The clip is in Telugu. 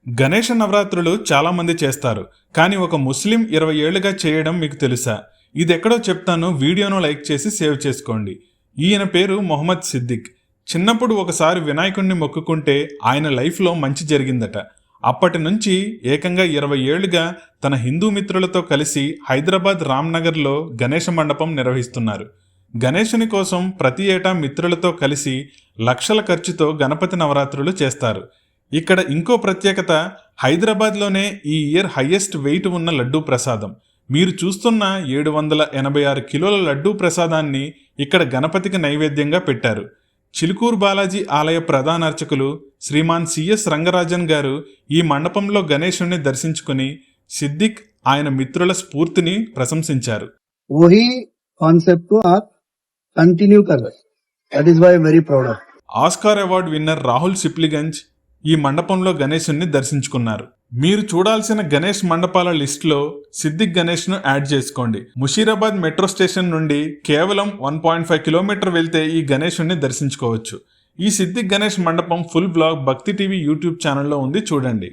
గణేష నవరాత్రులు చాలా మంది చేస్తారు, కానీ ఒక ముస్లిం 20 ఏళ్లుగా చేయడం మీకు తెలుసా? ఇదెక్కడో చెప్తాను, వీడియోను లైక్ చేసి సేవ్ చేసుకోండి. ఈయన పేరు మొహమ్మద్ సిద్దిక్. చిన్నప్పుడు ఒకసారి వినాయకుణ్ణి మొక్కుకుంటే ఆయన లైఫ్లో మంచి జరిగిందట. అప్పటి నుంచి ఏకంగా 20 ఏళ్లుగా తన హిందూ మిత్రులతో కలిసి హైదరాబాద్ రామ్నగర్లో గణేష మండపం నిర్వహిస్తున్నారు. గణేశుని కోసం ప్రతి ఏటా మిత్రులతో కలిసి లక్షల ఖర్చుతో గణపతి నవరాత్రులు చేస్తారు. ఇక్కడ ఇంకో ప్రత్యేకత, హైదరాబాద్లోనే ఈ ఇయర్ హైయెస్ట్ వెయిట్ ఉన్న లడ్డూ ప్రసాదం. మీరు చూస్తున్న 786 కిలోల లడ్డూ ప్రసాదాన్ని ఇక్కడ గణపతికి నైవేద్యంగా పెట్టారు. చిలుకూరు బాలాజీ ఆలయ ప్రధాన అర్చకులు శ్రీమాన్ సిఎస్ రంగరాజన్ గారు ఈ మండపంలో గణేశుణ్ణి దర్శించుకుని సిద్దిక్ ఆయన మిత్రుల స్ఫూర్తిని ప్రశంసించారు. वही कॉन्सेप्ट को आप कंटिन्यू कर रहे हैं, that is why very proud of. Oscar award winner Rahul Sipligunj ఈ మండపంలో గణేశుణ్ణి దర్శించుకున్నారు. మీరు చూడాల్సిన గణేష్ మండపాల లిస్టులో సిద్దిక్ గణేష్ను యాడ్ చేసుకోండి. ముషీరాబాద్ మెట్రో స్టేషన్ నుండి కేవలం 1.5 కిలోమీటర్ వెళ్తే ఈ గణేశుణ్ణి దర్శించుకోవచ్చు. ఈ సిద్దిక్ గణేష్ మండపం ఫుల్ బ్లాగ్ భక్తి టీవీ యూట్యూబ్ ఛానల్లో ఉంది, చూడండి.